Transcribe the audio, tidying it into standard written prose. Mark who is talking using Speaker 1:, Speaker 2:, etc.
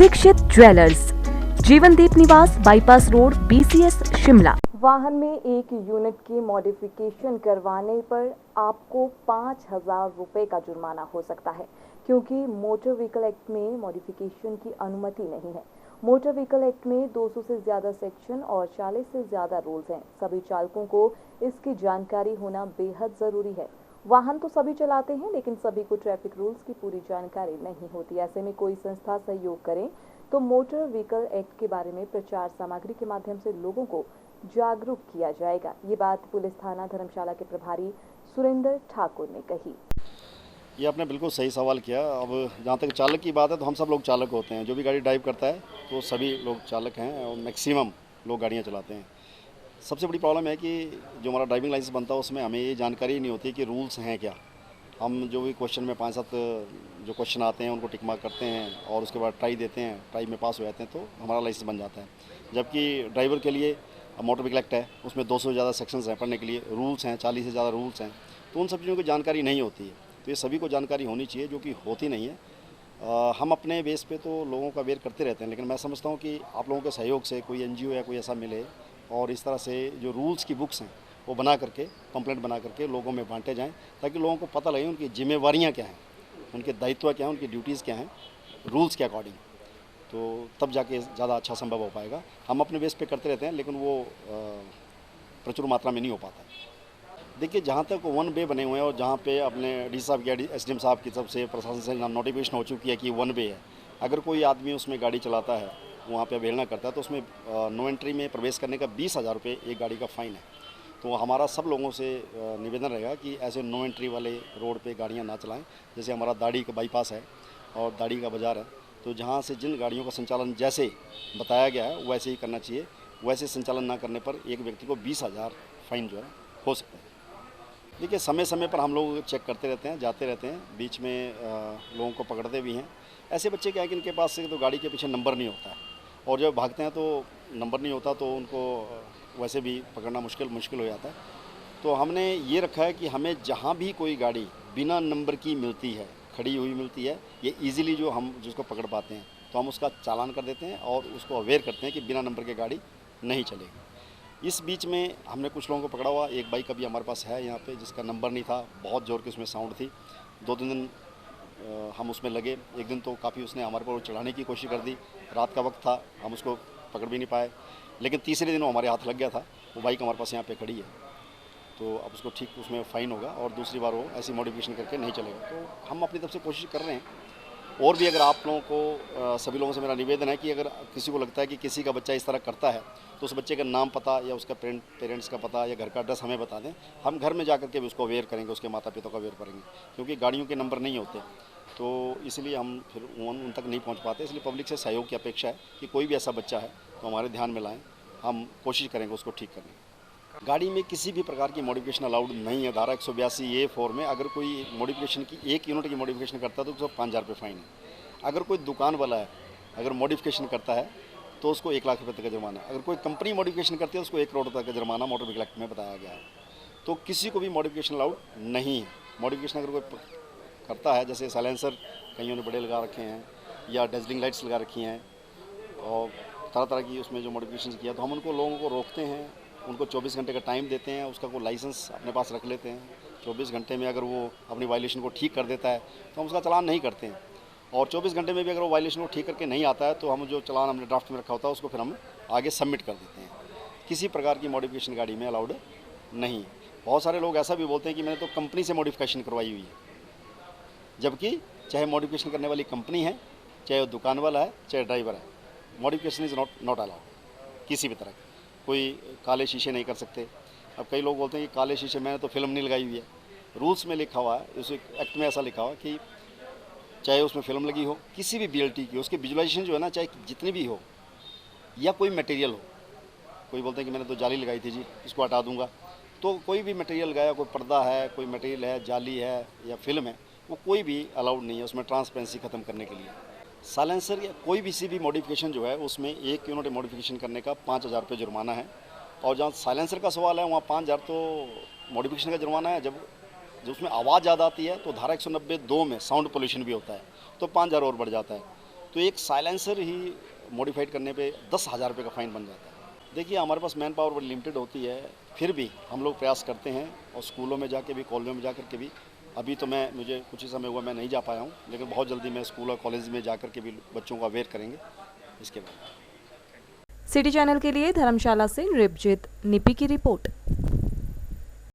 Speaker 1: Dixit jewellers, जीवनदीप निवास, bypass road, BCS Shimla.
Speaker 2: वाहन में एक यूनिट की मॉडिफिकेशन करवाने पर आपको 5,000 रुपये का जुर्माना हो सकता है, क्योंकि मोटर व्हीकल एक्ट में मॉडिफिकेशन की अनुमति नहीं है। मोटर व्हीकल एक्ट में 200 से ज़्यादा सेक्शन और 40 से ज़्यादा रूल्स हैं। सभी चालकों को इसकी जानकारी होना बेहद ज़रूरी है। वाहन तो सभी चलाते हैं, लेकिन सभी को ट्रैफिक रूल्स की पूरी जानकारी नहीं होती। ऐसे में कोई संस्था सहयोग करे तो मोटर व्हीकल एक्ट के बारे में प्रचार सामग्री के माध्यम से लोगों को जागरूक किया जाएगा। ये बात पुलिस थाना धर्मशाला के प्रभारी सुरेंद्र ठाकुर ने कही।
Speaker 3: ये आपने बिल्कुल सही सवाल किया। अब जहाँ तक चालक की बात है तो हम सब लोग चालक होते हैं। जो भी गाड़ी ड्राइव करता है तो सभी लोग चालक हैं और मैक्सिमम लोग गाड़ियाँ चलाते हैं। सबसे बड़ी प्रॉब्लम है कि जो हमारा ड्राइविंग लाइसेंस बनता है उसमें हमें ये जानकारी नहीं होती कि रूल्स हैं क्या। हम जो भी क्वेश्चन में 5-7 जो क्वेश्चन आते हैं उनको टिक मार्क करते हैं और उसके बाद ट्राई देते हैं, ट्राई में पास हो जाते हैं तो हमारा लाइसेंस बन जाता है। जबकि ड्राइवर के लिए मोटर व्हीकल एक्ट है, उसमें 200 से ज़्यादा सेक्शंस हैं पढ़ने के लिए, रूल्स हैं 40 से ज़्यादा रूल्स हैं, तो उन सब चीज़ों की जानकारी नहीं होती है। तो ये सभी को जानकारी होनी चाहिए, जो कि होती नहीं है। हम अपने बेस पे तो लोगों का अवेयर करते रहते हैं, लेकिन मैं समझता हूँ कि आप लोगों के सहयोग से कोई NGO या कोई ऐसा मिले और इस तरह से जो रूल्स की बुक्स हैं वो बना करके, कंप्लेंट बना करके लोगों में बांटे जाएं, ताकि लोगों को पता लगे उनकी जिम्मेवारियां क्या हैं, उनके दायित्व क्या हैं, उनकी ड्यूटीज़ क्या हैं, रूल्स के अकॉर्डिंग। तो तब जाके ज़्यादा अच्छा संभव हो पाएगा। हम अपने बेस पे करते रहते हैं, लेकिन वो प्रचुर मात्रा में नहीं हो पाता। देखिए, जहाँ तक वन वे बने हुए हैं और जहाँ पे अपने DC साहब की, SDM साहब की तरफ से प्रशासन से नोटिफिकेशन हो चुकी है कि वन वे है, अगर कोई आदमी उसमें गाड़ी चलाता है, वहाँ पे अवहेलना करता है, तो उसमें नो एंट्री में प्रवेश करने का 20,000 रुपये एक गाड़ी का फ़ाइन है। तो हमारा सब लोगों से निवेदन रहेगा कि ऐसे नो एंट्री वाले रोड पे गाड़ियाँ ना चलाएं। जैसे हमारा दाड़ी का बाईपास है और दाड़ी का बाज़ार है, तो जहाँ से जिन गाड़ियों का संचालन जैसे बताया गया है वैसे ही करना चाहिए। वैसे संचालन ना करने पर एक व्यक्ति को 20,000 फ़ाइन जो है हो सकता है। देखिए, समय समय पर हम लोग चेक करते रहते हैं, जाते रहते हैं, बीच में लोगों को पकड़ते भी हैं। ऐसे बच्चे क्या है कि इनके पास से तो गाड़ी के पीछे नंबर नहीं होता है, और जब भागते हैं तो नंबर नहीं होता, तो उनको वैसे भी पकड़ना मुश्किल हो जाता है। तो हमने ये रखा है कि हमें जहाँ भी कोई गाड़ी बिना नंबर की मिलती है, खड़ी हुई मिलती है, ये ईज़िली जो हम जिसको पकड़ पाते हैं तो हम उसका चालान कर देते हैं और उसको अवेयर करते हैं कि बिना नंबर की गाड़ी नहीं चलेगी। इस बीच में हमने कुछ लोगों को पकड़ा हुआ। एक बाइक अभी हमारे पास है यहाँ पे, जिसका नंबर नहीं था, बहुत ज़ोर की उसमें साउंड थी। 2-3 दिन हम उसमें लगे। एक दिन तो काफ़ी उसने हमारे पर चढ़ाने की कोशिश कर दी, रात का वक्त था, हम उसको पकड़ भी नहीं पाए। लेकिन तीसरे दिन वो हमारे हाथ लग गया था। वो बाइक हमारे पास यहाँ पे खड़ी है, तो अब उसको ठीक उसमें फ़ाइन होगा और दूसरी बार वो ऐसी मॉडिफिकेशन करके नहीं चलेगा। तो हम अपनी तरफ से कोशिश कर रहे हैं। और भी अगर आप लोगों को, सभी लोगों से मेरा निवेदन है कि अगर किसी को लगता है कि किसी का बच्चा इस तरह करता है, तो उस बच्चे का नाम पता या उसका पेरेंट्स का पता या घर का एड्रेस हमें बता दें। हम घर में जा करके भी उसको अवेयर करेंगे, उसके माता पिता को अवेयर करेंगे, क्योंकि गाड़ियों के नंबर नहीं होते, तो इसलिए हम फिर उन तक नहीं पहुंच पाते। इसलिए पब्लिक से सहयोग की अपेक्षा है कि कोई भी ऐसा बच्चा है तो हमारे ध्यान में लाएं, हम कोशिश करेंगे उसको ठीक करने की। गाड़ी में किसी भी प्रकार की मॉडिफिकेशन अलाउड नहीं है। धारा 182A(4) में अगर कोई मॉडिफिकेशन की 1 यूनिट की मॉडिफिकेशन करता है तो उसको 5,000 रुपये फ़ाइन है। अगर कोई दुकान वाला है, अगर मॉडिफिकेशन करता है तो उसको 1 लाख रुपये तक का जुर्माना। अगर कोई कंपनी मॉडिफिकेशन करती है उसको 1 करोड़ तक का जुर्माना मोटर व्हीकल एक्ट में बताया गया है। तो किसी को भी मॉडिफिकेशन अलाउड नहीं है। मॉडिफिकेशन अगर कोई करता है, जैसे साइलेंसर कईयों ने बड़े लगा रखे हैं या डेजलिंग लाइट्स लगा रखी हैं और तरह तरह की उसमें जो मॉडिफिकेशन किया, तो हम उनको लोगों को रोकते हैं, उनको 24 घंटे का टाइम देते हैं, उसका कोई लाइसेंस अपने पास रख लेते हैं। 24 घंटे में अगर वो अपनी वायलेशन को ठीक कर देता है तो हम उसका चालान नहीं करते हैं, और 24 घंटे में भी अगर वो वायलेशन को ठीक करके नहीं आता है तो हम जो चालान हमने ड्राफ्ट में रखा होता है उसको फिर हम आगे सबमिट कर देते हैं। किसी प्रकार की मॉडिफिकेशन गाड़ी में अलाउड नहीं। बहुत सारे लोग ऐसा भी बोलते हैं कि मैंने तो कंपनी से मॉडिफिकेशन करवाई हुई है, जबकि चाहे मॉडिफिकेशन करने वाली कंपनी है, चाहे वो दुकान वाला है, चाहे ड्राइवर है, मॉडिफिकेशन इज़ नॉट अलाउड किसी भी तरह। कोई काले शीशे नहीं कर सकते। अब कई लोग बोलते हैं कि काले शीशे, मैंने तो फिल्म नहीं लगाई हुई है। रूल्स में लिखा हुआ है, उस एक्ट में ऐसा लिखा हुआ है कि चाहे उसमें फिल्म लगी हो, किसी भी BLT की, उसकी विजुलाइजेशन जो है ना, चाहे जितनी भी हो, या कोई मटेरियल हो। कोई बोलते हैं कि मैंने तो जाली लगाई थी जी, इसको हटा दूंगा। तो कोई भी मटेरियल लगाया, कोई पर्दा है, कोई मटेरियल है, जाली है या फिल्म है, वो कोई भी अलाउड नहीं है उसमें ट्रांसपेरेंसी ख़त्म करने के लिए। साइलेंसर या कोई भी सी भी मॉडिफिकेशन जो है उसमें 1 यूनिट मॉडिफिकेशन करने का 5,000 रुपये जुर्माना है। और जहाँ साइलेंसर का सवाल है वहाँ 5,000 तो मॉडिफिकेशन का जुर्माना है। जब उसमें आवाज़ ज़्यादा आती है तो धारा 190(2) में साउंड पोल्यूशन भी होता है, तो 5,000 और बढ़ जाता है। तो एक साइलेंसर ही मॉडिफाइड करने पे 10,000 रुपये का फ़ाइन बन जाता है। देखिए हमारे पास मैन पावर बड़ी लिमिटेड होती है, फिर भी हम लोग प्रयास करते हैं और स्कूलों में जाके भी, कॉलेजों में जाकर के भी। अभी तो मुझे कुछ ही समय हुआ, मैं नहीं जा पाया हूँ, लेकिन बहुत जल्दी मैं स्कूल और कॉलेज में जाकर के भी बच्चों को अवेयर करेंगे इसके बारे में।
Speaker 1: सिटी चैनल के लिए धर्मशाला से नृपजीत निपी की रिपोर्ट।